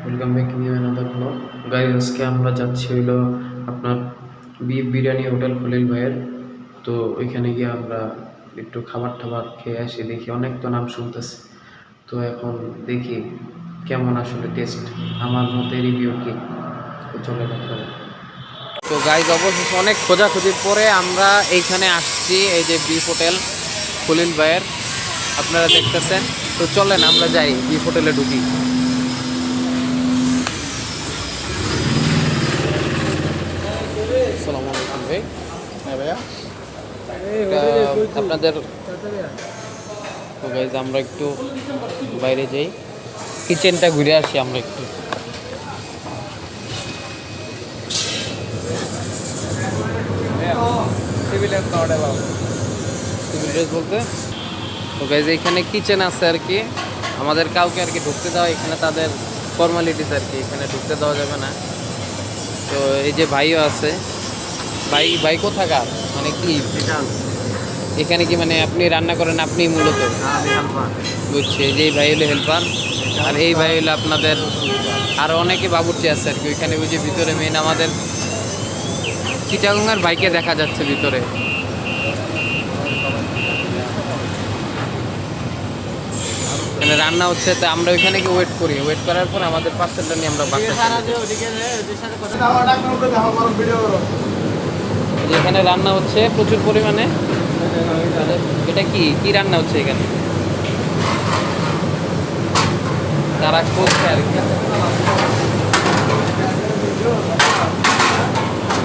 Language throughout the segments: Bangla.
Welcome back new another blog. Guys, আজকে আমরা যাচ্ছি হইলো আপনার বিফ বিরিয়ানি হোটেল খলিল ভাইয়ের। তো ওইখানে গিয়ে আমরা একটু খাবার টাবার খেয়ে আসি। দেখি অনেক তো নাম শুনতেছি, তো এখন দেখি কেমন আসলে টেস্ট, আমার মতে রিভিউ কি। তো চলে আপনারা। তো গাইজ, অবশেষে অনেক খোঁজাখুঁজির পরে আমরা এইখানে আসছি, এই যে বিফ হোটেল খলিল ভাইয়ের আপনারা দেখতেছেন। তো চলেন আমরা যাই, বিফ হোটেলে ঢুকি। আসসালামু আলাইকুম ভাই। হ্যাঁ ভাইয়া, আপনাদের তো গাইজ আমরা একটু বাইরে যাই, কিচেনটা ঘুরে আসি আমরা একটু। সিভিল ড্রেস বলতে তো গাইজ এখানে কিচেন আছে আর কি, আমাদের কাউকে আর কি ঢুকতে দেওয়া, এখানে তাদের ফর্মালিটিস আর কি, এখানে ঢুকতে দেওয়া যাবে না। তো এই যে ভাইও আছে। ভাই ভাই কোথাকার, মানে কি এখানে কি মানে আপনি রান্না করেন, আপনি মূলত? বুঝছি, এই যে এই ভাই হলো হেল্পার, আর এই ভাই হলো আপনাদের আরও অনেকে বাবুর্চি আছে আর কি ওইখানে। ওই যে ভিতরে মেন আমাদের চিটাগঙ্গার বাইকে দেখা যাচ্ছে ভিতরে। এখানে রান্না হচ্ছে, তো আমরা ওইখানে গিয়ে ওয়েট করি, ওয়েট করার পর আমাদের পার্সেলটা নিয়ে আমরা বাসায় এখানে রান্না হচ্ছে প্রচুর পরিমাণে। এটা কি কি রান্না হচ্ছে এখানে? তারা করছে আর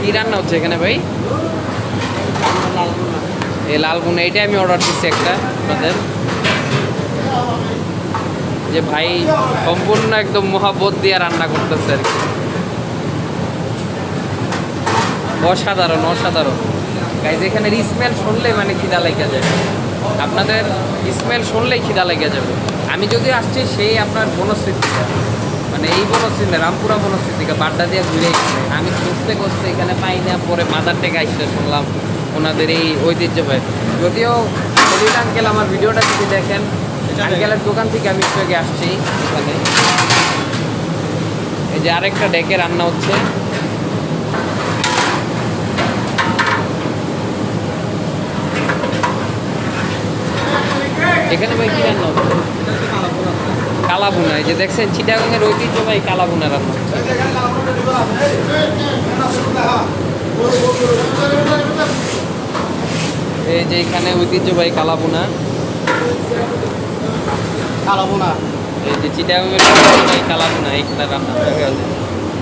কি রান্না হচ্ছে এখানে ভাই? এই লালগুনা, এইটাই আমি অর্ডার দিচ্ছি একটা আপনাদের। যে ভাই সম্পূর্ণ একদম মহাব্বত দিয়ে রান্না করতেছে আর কি, অসাধারণ অসাধারণ। গাইজ এখানে স্মেল শুনলেই মানে খিদা লেগে যাবে, আপনাদের স্মেল শুনলেই খিদা লেগে যাবে। আমি যদি আসছি সেই আপনার বনশ্রী থেকে, মানে এই বনশ্রী না, রামপুরা বনশ্রী থেকে বাড্ডা দিয়ে ঘুরে এসেছে। আমি খুঁজতে খুঁজতে এখানে পাই না, পরে মাদার টেকে আসতে শুনলাম ওনাদের এই ঐতিহ্যবাহী। যদিও খলিল আঙ্কেল আমার ভিডিওটা যদি দেখেন, আঙ্কেলের দোকান থেকে আমি একটু আগে আসছি এখানে। এই যে আরেকটা ডেকে রান্না হচ্ছে। এখানে ভাই কি রান্না হচ্ছে? কালাভুনা। এই যে দেখছেন চিটাগাংয়ের ঐতিহ্যবাহী কালাভুনা রান্না হচ্ছে। এই যে এখানে ঐতিহ্যবাহী কালাভুনা, এই যে চিটাগাংয়ের ঐতিহ্যবাহী কালাভুনা এইখানে রান্না হচ্ছে।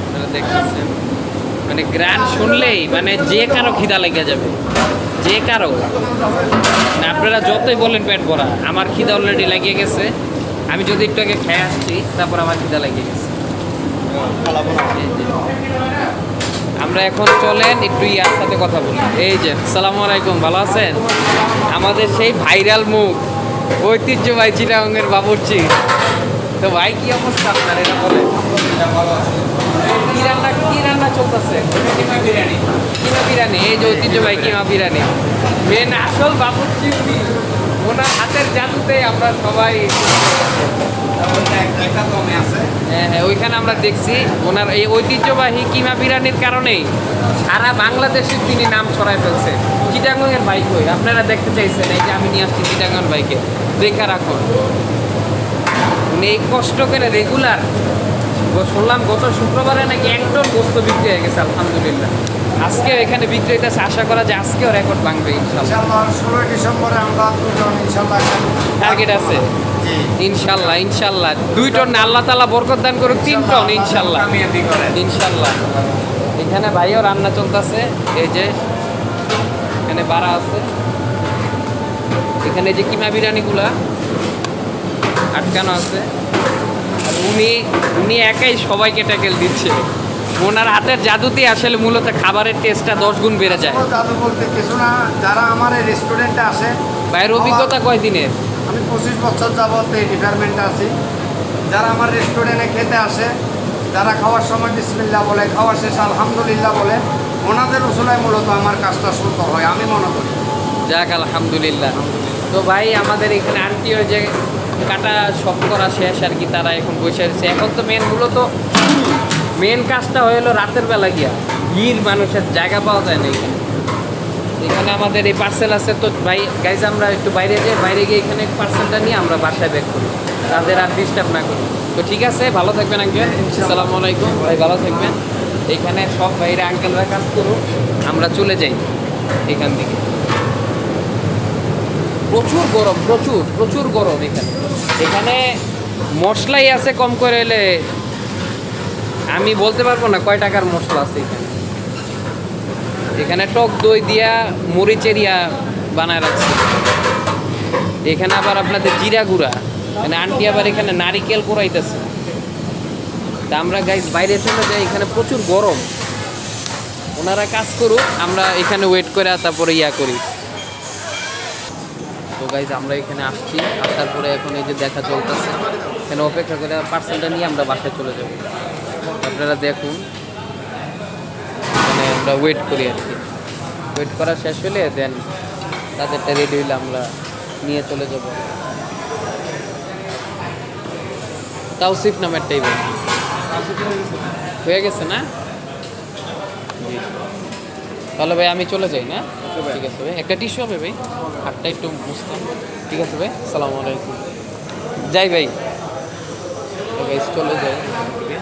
আপনারা দেখতেছেন, মানে গ্রান্ড শুনলেই মানে যে কারো খিদা লেগে যাবে, যে কারো। আপনারা যতই বলেন পেট ভরা, আমার খিদা অলরেডি লাগিয়ে গেছে। আমি যদি একটু আগে খেয়ে আসছি, তারপর আমার খিদা লাগিয়ে গেছে। আমরা এখন চলেন একটু ইয়ার সাথে কথা বলি। এই যে আসসালামু আলাইকুম, ভালো আছেন? আমাদের সেই ভাইরাল মুখ ঐতিহ্যবাহী চিটাগাংয়ের বাবুর্চি। তো ভাই কি অবস্থা আপনার, এটা বলেন। কি রান্না চলতেছে? কিমা বিরিয়ানি। এই যে ঐতিহ্যবাহী কিমা বিরিয়ানি, মেন আসল বাবুর্চি উনি। ওনার হাতের জাদুতে আমরা সবাই, হ্যাঁ হ্যাঁ, ওইখানে আমরা দেখছি ওনার এই ঐতিহ্যবাহী কিমা বিরিয়ানির কারণেই সারা বাংলাদেশের তিনি নাম ছড়ায় ফেলছে। চিটাগাংয়ের বাইক হই আপনারা দেখতে চাইছেন, এই যে আমি নিয়ে আসছি চিটাগাং বাইকে, দেখা রাখুন। উনি এই কষ্ট করে রেগুলার, শুনলাম গত শুক্রবারে নাকি 1 টন গোস্ত বিক্রি হয়ে গেছে, আলহামদুলিল্লাহ। আজকে এখানে বিক্রি হইতেছে, আশা করা যায় আজকেও রেকর্ড ভাঙবে ইনশাআল্লাহ। 16 ডিসেম্বরে আমরা 2 জন ইনশাআল্লাহ টার্গেট আছে ইনশাআল্লাহ। ইনশাআল্লাহ 2 টন না, আল্লাহ তাআলা বরকত দান করুক, 3 টন ইনশাআল্লাহ ইনশাআল্লাহ। এখানে ভাইও রান্না চলতেছে, এই যে এখানে বাড়া আছে, এখানে যে কিমা বিরিয়ানিগুলা আটকানো আছে। আর উনি একাই সবাইকে ট্যাকেল দিচ্ছে। ওনার হাতের জাদুতে আসলে মূলত খাবারের টেস্টটা 10 গুণ বেড়ে যায়। জাদু বলতে কিছু না, যারা আমার এই রেস্টুরেন্টে আসে, ভাইয়ের অভিজ্ঞতা কয় দিনের? আমি 25 বছর যাবত এই ডিপার্টমেন্টে আছি। যারা আমার রেস্টুরেন্টে খেতে আসে, যারা খাওয়ার সময় বিসমিল্লাহ বলে, খাওয়ার শেষে আলহামদুলিল্লাহ বলে, ওনাদের উসুলায় মূলত আমার কাজটা সুন্দর হয় আমি মনে করি। যাক আলহামদুলিল্লাহ। তো ভাই আমাদের এখানে আন্টিও যে কাটা সব করা শেষ আর কি, তারা এখন বসে আছে। এখন তো মেন মূলত মেন কাজটা হলো রাতের বেলা গিয়া ভিড়, মানুষের জায়গা পাওয়া যায় না এখানে। এখানে আমাদের এই পার্সেল আছে, তো ভাই গাইজ আমরা একটু বাইরে যাই, বাইরে গিয়ে এখানে পার্সেলটা নিয়ে আমরা বাসায় ব্যাক করি, তাদের আর ডিস্টার্ব না করি। তো ঠিক আছে, ভালো থাকবেন আঙ্কেল, আসসালামু আলাইকুম ভাই, ভালো থাকবেন। এখানে সব বাইরে আঙ্কেলরা কাজ করুক, আমরা চলে যাই এখান থেকে। প্রচুর গরম, প্রচুর প্রচুর গরম এখানে। এখানে মশলাই আছে কম করে এলে, আমি বলতে পারবো না কয় টাকার মশলা আছে এখানে। এখানে টক দই দিয়া মরিচেরিয়া বানায় রাখছে। এখানে আবার আপনাদের জিরা গুঁড়া, মানে আন্টি আবার এখানে নারিকেল কুড়াইতেছে। তা আমরা গাইজ বাইরে চলে যাই, এখানে প্রচুর গরম, ওনারা কাজ করুক, আমরা এখানে ওয়েট করে তারপরে ইয়া করি। তো গাইজ আমরা এখানে আসছি, আসার পরে এখন এই যে দেখা চলতেছে, এখানে অপেক্ষা করে পার্সেলটা নিয়ে আমরা বাসায় চলে যাব। আপনারা দেখুন, মানে আমরা ওয়েট করি আর কি। ওয়েট করা শেষ হলে দেন তাদেরটা রেডি হইলে আমরা নিয়ে চলে যাব। তাওসিফ নামেরটাই ভাই হয়ে গেছে না? জি, তাহলে ভাই আমি চলে যাই না? ঠিক আছে ভাই, একটা টিস্যু হবে ভাই, হাতটা একটু মুছতাম। ঠিক আছে ভাই, আসসালামু আলাইকুম। যাই ভাই, চলে যাই এখান থেকে।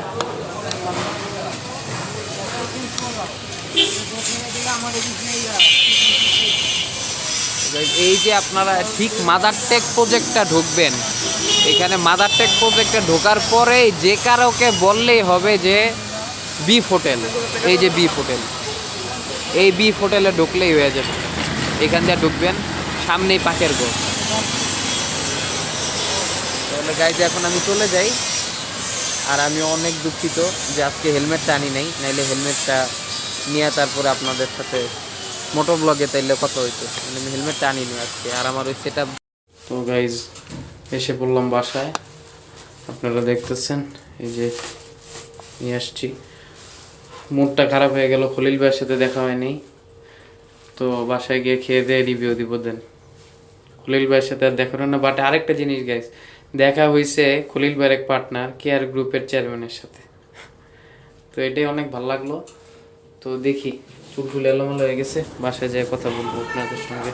এই যে আপনারা ঠিক মাদার টেক প্রজেক্টটা ঢুকবেন, এখানে মাদার টেক প্রজেক্টটা ঢোকার পরেই যে কারোকে বললেই হবে যে বিফ হোটেল, এই যে বিফ হোটেল, এই বিফ হোটেলে ঢুকলেই হয়ে যাবে। এখান দিয়ে ঢুকবেন, সামনেই পাকের ঘর। তাহলে গাইজ এখন আমি চলে যাই। আর আমি অনেক দুঃখিত যে আজকে হেলমেটটা আনি নাই, নাইলে হেলমেটটা নিয়ে তারপরে আপনাদের সাথে মোটো ব্লগে তাইলে কথা হইতো, মানে আমি হেলমেটটা আনিনি আজকে। আর আমার ওই সেট আপ। তো গাইজ এসে পড়লাম বাসায়, আপনারা দেখতেছেন এই যে নিয়ে আসছি। মুডটা খারাপ হয়ে গেল, খলিল ভাইয়ের সাথে দেখা হয়নি, তো বাসায় গিয়ে খেয়ে দিয়ে রিভিউ দিব। দেন খলিল ভাইয়ের সাথে আর দেখা হলো না, বাট আরেকটা জিনিস গাইজ, দেখা হয়েছে খলিল ভাইয়ের এক পার্টনার কেয়ার গ্রুপের চেয়ারম্যানের সাথে, তো এটাই অনেক ভালো লাগলো। তো দেখি, চুল ফুল এলোমেলো হয়ে গেছে, বাসায় যেয়ে কথা বলবো আপনাদের সঙ্গে।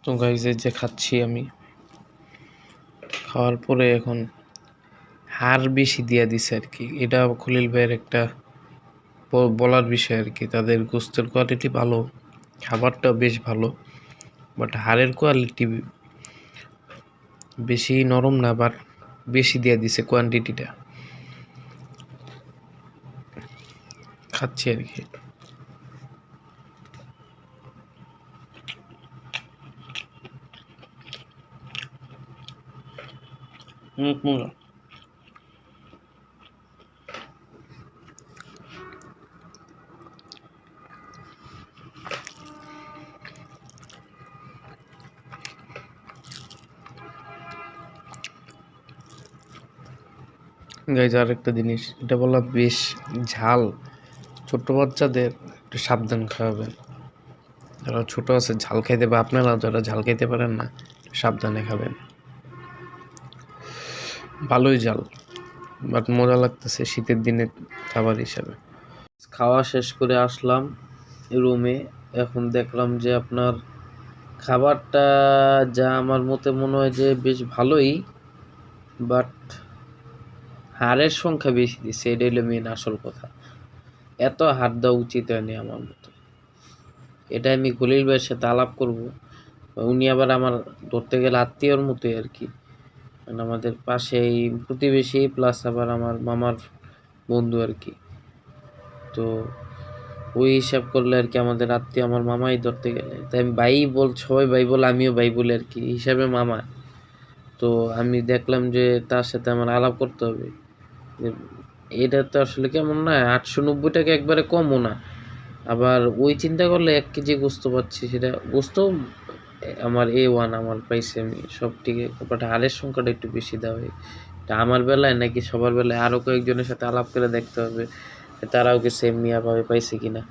তো গাইজ এই যে খাচ্ছি আমি, খাওয়ার পরে এখন হাড় বেশি দিয়ে দিছে আর কি। এটা খলিল ভাইয়ের একটা বলার বিষয় আর কি, তাদের গোস্তের কোয়ালিটি ভালো, খাবারটাও বেশ ভালো, বাট হাড়ের কোয়ালিটি বেশি নরম না, বাট বেশি দিয়ে দিছে কোয়ান্টিটিটা। খাচ্ছি আর কি। মজা। গাইজ আর একটা জিনিস, এটা বললাম বেশ ঝাল, ছোট বাচ্চাদের একটু সাবধান খাওয়াবেন, যারা ছোট আছে ঝাল খাইতে, বা আপনারা যারা ঝাল খাইতে পারেন না সাবধানে খাবেন। ভালোই ঝাল, বাট মজা লাগতেছে শীতের দিনে খাবার হিসাবে। খাওয়া শেষ করে আসলাম রুমে, এখন দেখলাম যে আপনার খাবারটা যা আমার মতে মনে হয় যে বেশ ভালোই, বাট হাড়ের সংখ্যা বেশি দিচ্ছে, এটা হলো মেন আসল কথা। এত হাড় দেওয়া উচিত হয়নি আমার মতো। এটা আমি খলিল ভাইয়ের সাথে আলাপ করব, উনি আবার আমার ধরতে গেলে আত্মীয়র মতোই আর কি, মানে আমাদের পাশেই প্রতিবেশী, প্লাস আবার আমার মামার বন্ধু আর কি। তো ওই হিসাব করলে আর কি আমাদের আত্মীয় আমার মামাই ধরতে গেলে, তাই আমি ভাই বল, সবাই ভাই বলে আমিও ভাই বলে আর কি, হিসাবে মামা। তো আমি দেখলাম যে তার সাথে আমার আলাপ করতে হবে। এটা তো আসলে কেমন না, 890 টাকা একবারে কমও না, আবার ওই চিন্তা করলে 1 কেজি গোস্ত পাচ্ছি, সেটা গোস্ত আমার A1 আমার পাইছি আমি সব ঠিক, বাট হাড়ের সংখ্যাটা একটু বেশি দেওয়া হয়। এটা আমার বেলায় নাকি সবার বেলায়, আরও কয়েকজনের সাথে আলাপ করে দেখতে হবে তারাও কি সেম মিয়া পাবে পাইছে কিনা।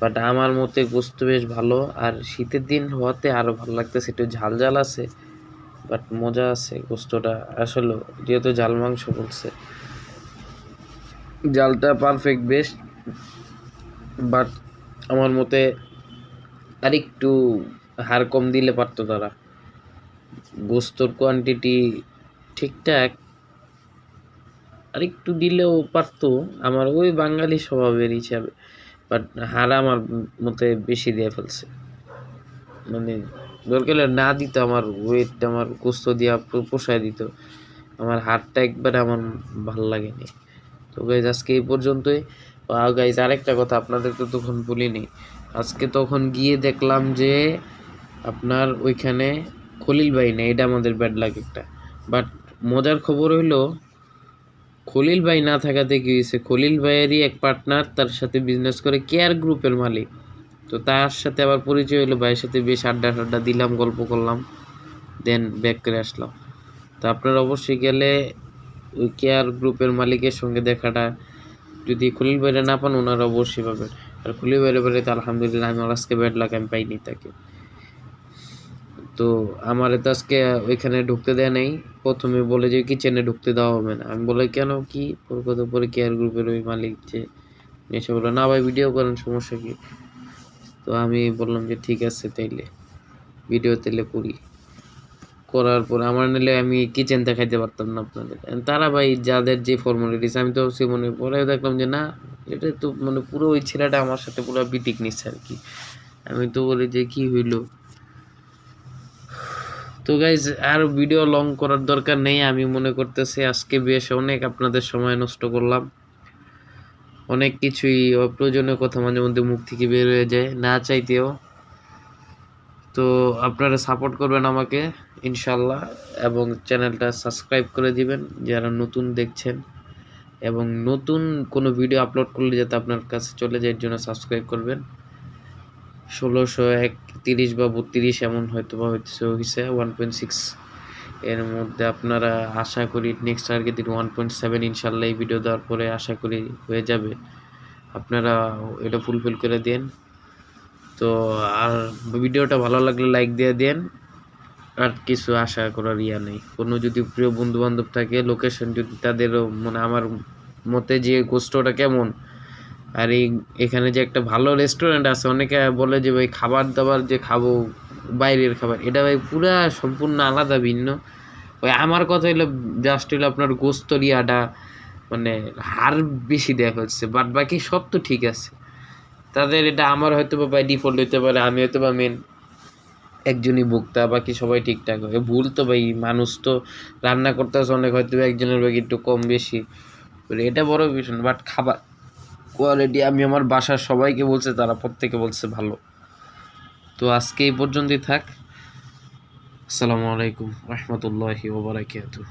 বাট আমার মতে গোস্ত বেশ ভালো, আর শীতের দিন হওয়াতে আরও ভালো লাগতেছে, একটু ঝাল ঝাল আছে, বাট মজা আছে গোস্তটা আসলে, যেহেতু জাল মাংস বলছে, জালটা পারফেক্ট বেস্ট। বাট আমার মতে আরেকটু হাড় কম দিলে পারতো তারা। গোস্তর কোয়ান্টিটি ঠিকঠাক, আরেকটু দিলেও পারতো আমার ওই বাঙালি স্বভাবের হিসাবে। বাট হাড় আমার মতে বেশি দিয়ে ফেলছে, মানে দরকার হলে না দিত, আমার ওয়েটটা আমার গোস্ত দিয়া পোষায় দিত, আমার হাড়টা একবারে আমার ভালো লাগেনি। তো গাইজ আজকে এই পর্যন্তই। গাইজ আরেকটা কথা আপনাদের তো তখন বলিনি, আজকে তখন গিয়ে দেখলাম যে আপনার ওইখানে খলিল ভাই নেই, এটা আমাদের ব্যাড লাগ একটা। বাট মজার খবর হইলো খলিল ভাই না থাকাতে কি হয়েছে, খলিল ভাইয়েরই এক পার্টনার তার সাথে বিজনেস করে, কেয়ার গ্রুপের মালিক। তো তার সাথে আবার পরিচয় হলো, ভাইয়ের সাথে বেশ আড্ডা টাড্ডা দিলাম, গল্প করলাম, দেন ব্যাক করে আসলাম। তো আপনারা অবশ্যই গেলে ওই কেয়ার গ্রুপের মালিকের সঙ্গে দেখাটা যদি খলিল ভাইরে না পান, ওনারা অবশ্যই পাবেন। আর খলিল ভাইরে তো আলহামদুলিল্লাহ আমার আজকে ব্যাড লাক, আমি পাইনি তাকে। তো আমার তো আজকে ওইখানে ঢুকতে দেয় নাই, প্রথমে বলে যে কিচেনে ঢুকতে দেওয়া হবে না। আমি বলে কেন, কি কত পরে কেয়ার গ্রুপের ওই মালিক যে এসে বললো না ভাই ভিডিও করেন, সমস্যা কি। তো আমি বললাম যে ঠিক আছে তাইলে ভিডিও তাইলে করি। করার পরে আমার নিলে আমি কিচেন দেখাইতে পারতাম না আপনাদের, তারা ভাই যাদের যে ফর্মালিটিস, আমি তো সে মনে পরে দেখলাম যে না, এটা তো মানে পুরো ওই ছেলেটা আমার সাথে পুরো বিটিক নিচ্ছে আর কি। আমি তো বলি যে কি হইলো। তো গাইজ আর ভিডিও লং করার দরকার নেই, আমি মনে করতেছি আজকে বেশ অনেক আপনাদের সময় নষ্ট করলাম। অনেক কিছুই অপ্রয়োজনীয় কথা মাঝে মধ্যে মুখ থেকে বের হয়ে যায় না চাইতেও। তো আপনারা সাপোর্ট করবেন আমাকে ইনশাল্লাহ, এবং চ্যানেলটা সাবস্ক্রাইব করে দিবেন যারা নতুন দেখছেন, এবং নতুন কোনো ভিডিও আপলোড করলে যাতে আপনার কাছে চলে যায় এর জন্য সাবস্ক্রাইব করবেন। 1631 বা 32 এমন হয়তো বা হয়েছে 1.6 এর মধ্যে। আপনারা আশা করি নেক্সট টার্গেট 1.7 ইনশাল্লাহ এই ভিডিও দেওয়ার পরে আশা করি হয়ে যাবে। আপনারা এটা ফুলফিল করে দেন। তো আর ভিডিওটা ভালো লাগলে লাইক দিয়ে দেন, আর কিছু আশা করার ইয়া নেই। কোনো যদি প্রিয় বন্ধু বান্ধব থাকে, লোকেশন যদি তাদেরও মানে আমার মতে যে গোস্টটা কেমন, আর এখানে যে একটা ভালো রেস্টুরেন্ট আছে, অনেকে বলে যে ভাই খাবার দাবার যে খাবো বাইরের খাবার, এটা ভাই পুরা সম্পূর্ণ আলাদা ভিন্ন। ওই আমার কথা হলো জাস্ট হলো আপনার গোস্তরিয়াটা মানে হার বেশি দেওয়া হচ্ছে, বাট বাকি সব তো ঠিক আছে তাদের। এটা আমার হয়তো বা বাই ডিফল্ট হতে পারে, আমি হয়তো বা মেন একজনই ভোক্তা, বাকি সবাই ঠিকঠাক হয়। ভুল তো ভাই, মানুষ তো রান্না করতে আছে অনেক, হয়তো একজনের বাকি একটু কম বেশি, এটা বড় বিষয়। বাট খাবার কোয়ালিটি আমি আমার বাসার সবাইকে বলছে, তারা প্রত্যেকে বলছে ভালো। তো আজকে এই পর্যন্তই থাক। আসসালামু আলাইকুম রহমতুল্লাহি ওয়া বারাকাতুহু।